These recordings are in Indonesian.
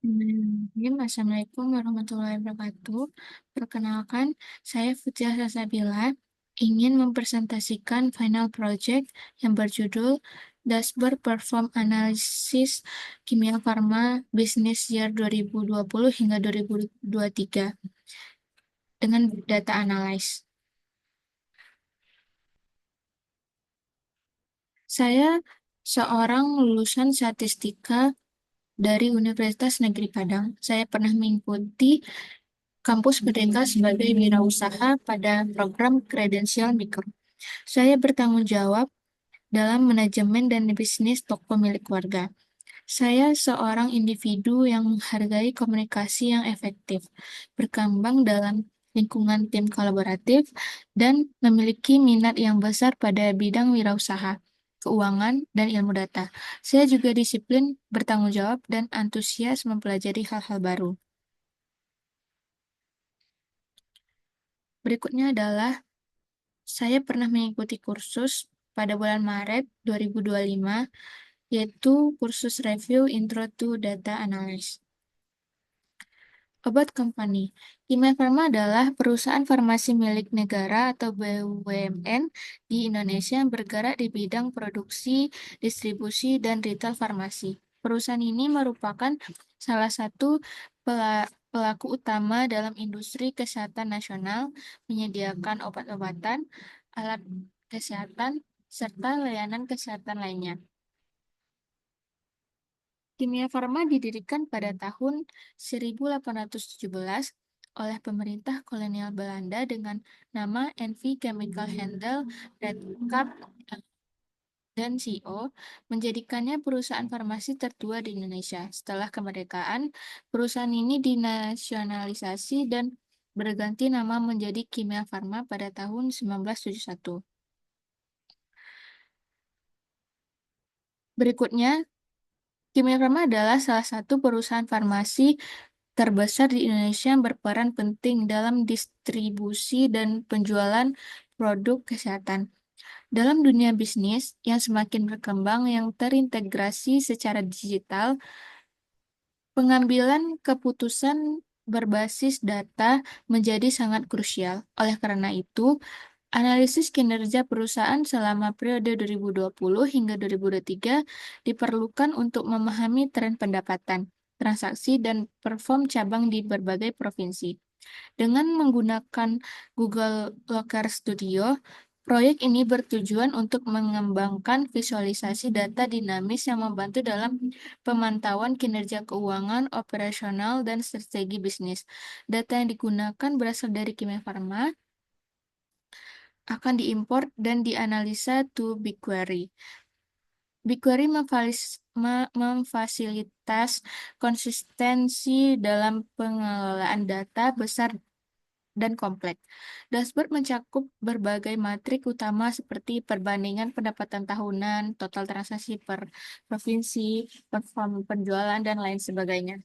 Assalamualaikum warahmatullahi wabarakatuh. Perkenalkan, saya Futia Sasabila ingin mempresentasikan final project yang berjudul Dashboard Perform Analysis Kimia Farma Business Year 2020 hingga 2023 dengan data analysis. Saya seorang lulusan statistika dari Universitas Negeri Padang. Saya pernah mengikuti kampus merdeka sebagai wirausaha pada program kredensial mikro. Saya bertanggung jawab dalam manajemen dan bisnis toko milik warga. Saya seorang individu yang menghargai komunikasi yang efektif, berkembang dalam lingkungan tim kolaboratif, dan memiliki minat yang besar pada bidang wirausaha, keuangan, dan ilmu data. Saya juga disiplin, bertanggung jawab, dan antusias mempelajari hal-hal baru. Berikutnya adalah saya pernah mengikuti kursus pada bulan Maret 2025, yaitu kursus Review Intro to Data Analysis. About Company. Kimia Farma adalah perusahaan farmasi milik negara atau BUMN di Indonesia yang bergerak di bidang produksi, distribusi, dan retail farmasi. Perusahaan ini merupakan salah satu pelaku utama dalam industri kesehatan nasional, menyediakan obat-obatan, alat kesehatan, serta layanan kesehatan lainnya. Kimia Farma didirikan pada tahun 1817 oleh pemerintah kolonial Belanda dengan nama NV Chemical Handel Redcap dan CO, menjadikannya perusahaan farmasi tertua di Indonesia. Setelah kemerdekaan, perusahaan ini dinasionalisasi dan berganti nama menjadi Kimia Farma pada tahun 1971. Berikutnya, Kimia Farma adalah salah satu perusahaan farmasi terbesar di Indonesia yang berperan penting dalam distribusi dan penjualan produk kesehatan. Dalam dunia bisnis yang semakin berkembang yang terintegrasi secara digital, pengambilan keputusan berbasis data menjadi sangat krusial. Oleh karena itu, analisis kinerja perusahaan selama periode 2020 hingga 2023 diperlukan untuk memahami tren pendapatan, transaksi, dan perform cabang di berbagai provinsi. Dengan menggunakan Google Looker Studio, proyek ini bertujuan untuk mengembangkan visualisasi data dinamis yang membantu dalam pemantauan kinerja keuangan, operasional, dan strategi bisnis. Data yang digunakan berasal dari Kimia Farma, akan diimpor dan dianalisa to BigQuery. BigQuery memfasilitas konsistensi dalam pengelolaan data besar dan kompleks. Dashboard mencakup berbagai matrik utama seperti perbandingan pendapatan tahunan, total transaksi per provinsi, perform penjualan, dan lain sebagainya.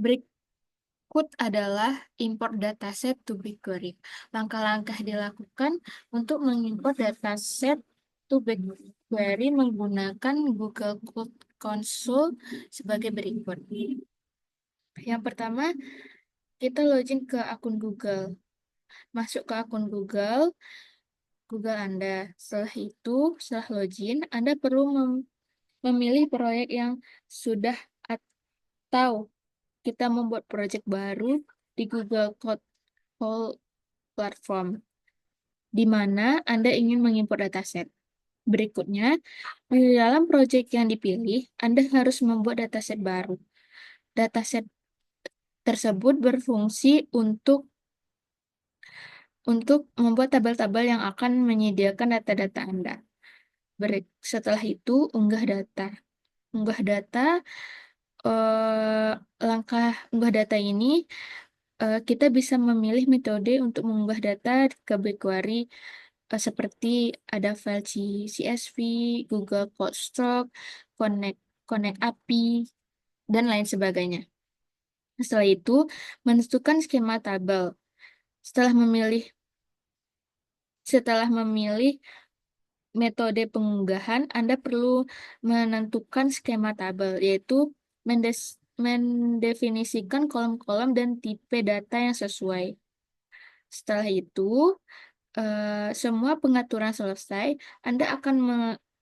Berikut adalah import dataset to BigQuery. Langkah-langkah dilakukan untuk mengimport dataset to BigQuery menggunakan Google Cloud Console sebagai berikut. Yang pertama, kita login ke akun Google. Masuk ke akun Google Anda. Setelah itu, setelah login, Anda perlu memilih proyek yang sudah atau kita membuat proyek baru di Google Cloud Platform, di mana Anda ingin mengimpor dataset. Berikutnya, di dalam proyek yang dipilih, Anda harus membuat dataset baru. Dataset tersebut berfungsi untuk membuat tabel-tabel yang akan menyediakan data-data Anda. Setelah itu, unggah data. Unggah data, langkah unggah data ini, kita bisa memilih metode untuk mengunggah data ke BigQuery, seperti ada file CSV, Google Code Stock, Connect, Connect API, dan lain sebagainya. Setelah itu, menentukan skema tabel. Setelah memilih metode pengunggahan, Anda perlu menentukan skema tabel, yaitu mendefinisikan kolom-kolom dan tipe data yang sesuai. Setelah itu, semua pengaturan selesai, Anda akan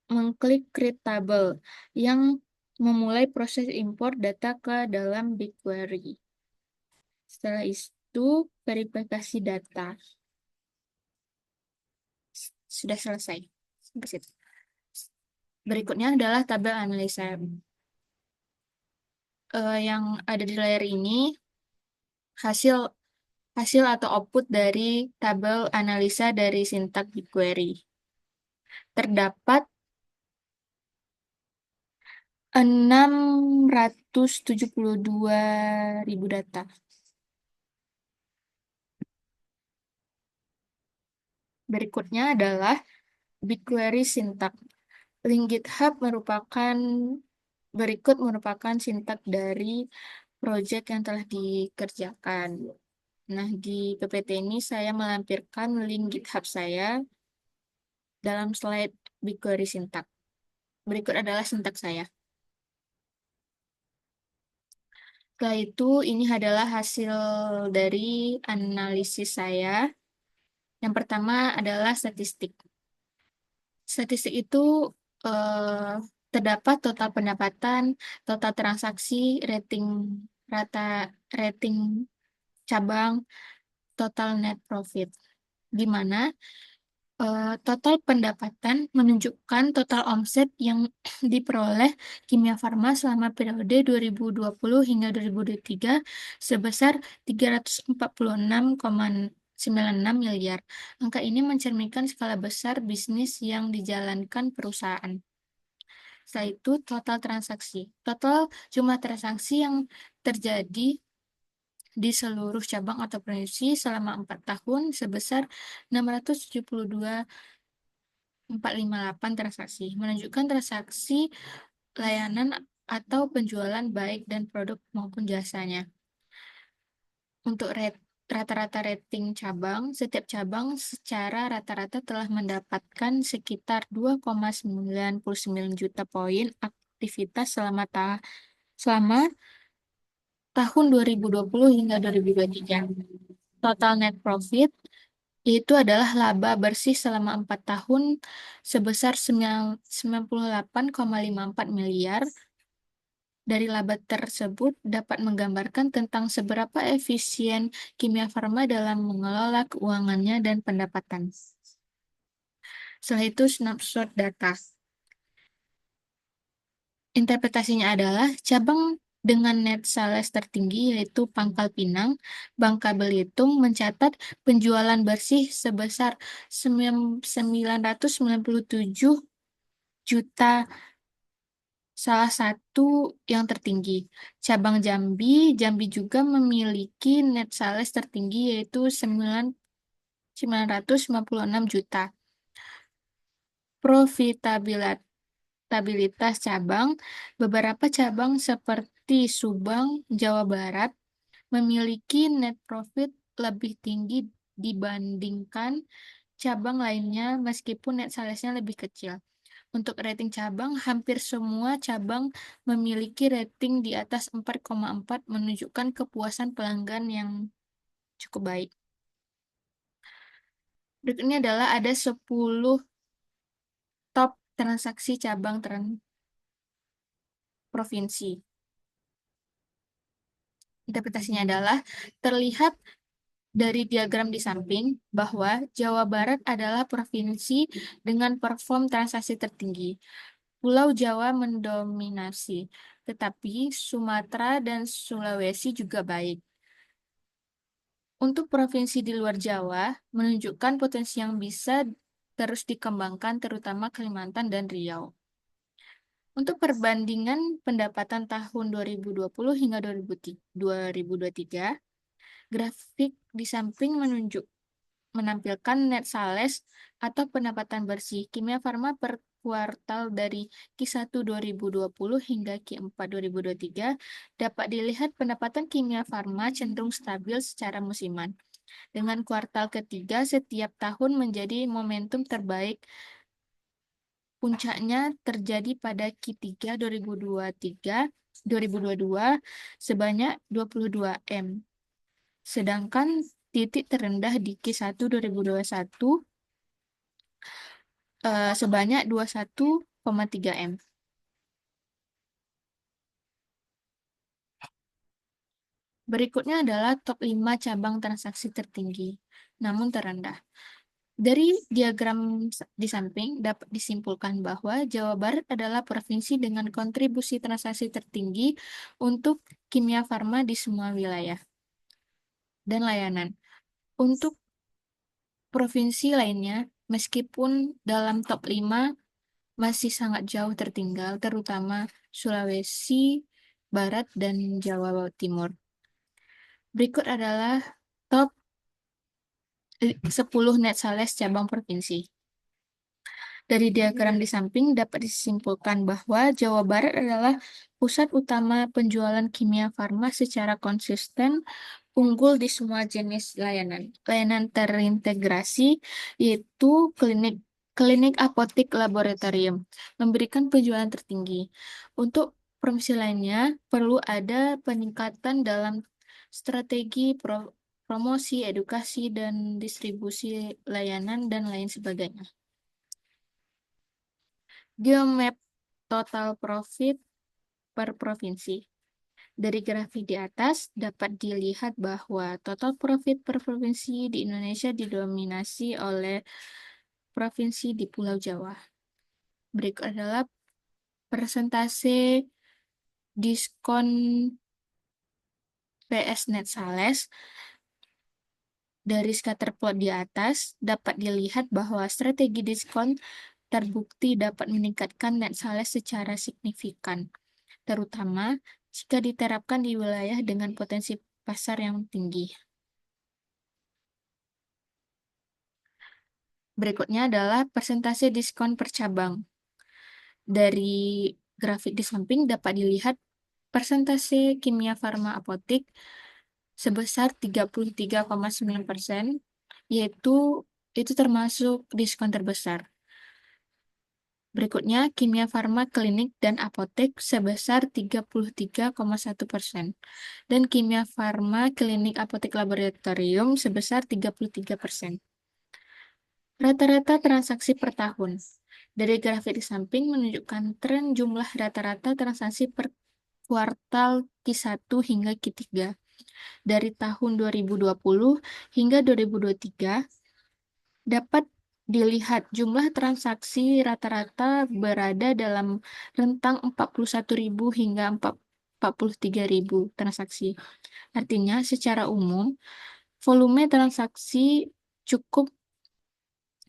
mengklik Create Table yang memulai proses impor data ke dalam BigQuery. Setelah itu, verifikasi data. Sudah selesai. Sampai situ. Berikutnya adalah tabel analisa. Yang ada di layar ini hasil hasil atau output dari tabel analisa dari sintak BigQuery. Terdapat 672.000 data. Berikutnya adalah BigQuery sintak. Link GitHub merupakan sintak dari proyek yang telah dikerjakan. Nah, di PPT ini saya melampirkan link GitHub saya dalam slide BigQuery sintak. Berikut adalah sintak saya. Setelah itu, ini adalah hasil dari analisis saya. Yang pertama adalah statistik. Statistik itu eh, terdapat total pendapatan, total transaksi, rating rata rating cabang, total net profit. Di mana total pendapatan menunjukkan total omset yang diperoleh Kimia Farma selama periode 2020 hingga 2023 sebesar 346,96 miliar. Angka ini mencerminkan skala besar bisnis yang dijalankan perusahaan. Setelah itu total transaksi. Total jumlah transaksi yang terjadi di seluruh cabang atau provinsi selama 4 tahun sebesar 672.458 transaksi, menunjukkan transaksi layanan atau penjualan baik dan produk maupun jasanya. Untuk rata-rata rating cabang, setiap cabang secara rata-rata telah mendapatkan sekitar 2,99 juta poin aktivitas selama tahun 2020 hingga 2023. Total net profit yaitu adalah laba bersih selama 4 tahun sebesar 98,54 miliar. Dari laba tersebut dapat menggambarkan tentang seberapa efisien Kimia Farma dalam mengelola keuangannya dan pendapatan. Setelah itu snapshot data. Interpretasinya adalah cabang dengan net sales tertinggi yaitu Pangkal Pinang, Bangka Belitung mencatat penjualan bersih sebesar 997 juta, salah satu yang tertinggi. Cabang Jambi juga memiliki net sales tertinggi yaitu 956 juta. Profitabilitas cabang, beberapa cabang seperti Subang, Jawa Barat memiliki net profit lebih tinggi dibandingkan cabang lainnya meskipun net salesnya lebih kecil. Untuk rating cabang, hampir semua cabang memiliki rating di atas 4,4 menunjukkan kepuasan pelanggan yang cukup baik. Berikutnya adalah ada 10 top transaksi cabang provinsi. Interpretasinya adalah terlihat dari diagram di samping bahwa Jawa Barat adalah provinsi dengan perform transaksi tertinggi. Pulau Jawa mendominasi, tetapi Sumatera dan Sulawesi juga baik. Untuk provinsi di luar Jawa, menunjukkan potensi yang bisa terus dikembangkan, terutama Kalimantan dan Riau. Untuk perbandingan pendapatan tahun 2020 hingga 2023, grafik di samping menampilkan net sales atau pendapatan bersih Kimia Farma per kuartal dari Q1 2020 hingga Q4 2023 dapat dilihat pendapatan Kimia Farma cenderung stabil secara musiman. Dengan kuartal ketiga setiap tahun menjadi momentum terbaik Puncaknya terjadi pada Q3 2022 sebanyak 22 M. Sedangkan titik terendah di Q1 2021 sebanyak 21,3 M. Berikutnya adalah top 5 cabang transaksi tertinggi, namun terendah. Dari diagram di samping dapat disimpulkan bahwa Jawa Barat adalah provinsi dengan kontribusi transaksi tertinggi untuk kimia farma di semua wilayah dan layanan. Untuk provinsi lainnya, meskipun dalam top 5 masih sangat jauh tertinggal, terutama Sulawesi Barat dan Jawa Timur. Berikut adalah top 10 net sales cabang provinsi. Dari diagram di samping dapat disimpulkan bahwa Jawa Barat adalah pusat utama penjualan kimia farma secara konsisten, unggul di semua jenis layanan. Layanan terintegrasi yaitu klinik klinik apotik laboratorium memberikan penjualan tertinggi. Untuk provinsi lainnya perlu ada peningkatan dalam strategi promosi, edukasi, dan distribusi layanan dan lain sebagainya. Geomap total profit per provinsi. Dari grafik di atas dapat dilihat bahwa total profit per provinsi di Indonesia didominasi oleh provinsi di Pulau Jawa. Berikut adalah persentase diskon PS Net Sales. Dari scatter plot di atas dapat dilihat bahwa strategi diskon terbukti dapat meningkatkan net sales secara signifikan, terutama jika diterapkan di wilayah dengan potensi pasar yang tinggi. Berikutnya adalah persentase diskon per cabang. Dari grafik di samping dapat dilihat persentase kimia farma apotik sebesar 33,9%, yaitu itu termasuk diskon terbesar. Berikutnya, kimia farma klinik dan apotek sebesar 33,1%, dan kimia farma klinik apotek laboratorium sebesar 33%. Rata-rata transaksi per tahun. Dari grafik di samping menunjukkan tren jumlah rata-rata transaksi per kuartal Q1 hingga Q3. Dari tahun 2020 hingga 2023, dapat dilihat jumlah transaksi rata-rata berada dalam rentang 41.000 hingga 43.000 transaksi. Artinya, secara umum, volume transaksi cukup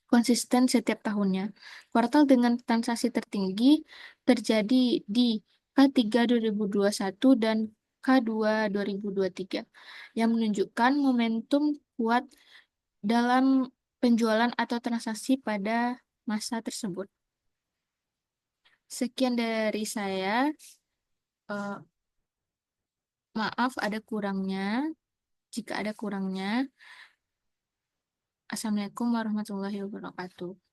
konsisten setiap tahunnya. Kuartal dengan transaksi tertinggi terjadi di K3 2021 dan K2 2023, yang menunjukkan momentum kuat dalam penjualan atau transaksi pada masa tersebut. Sekian dari saya. Eh, Maaf ada kurangnya. Jika ada kurangnya, Assalamualaikum warahmatullahi wabarakatuh.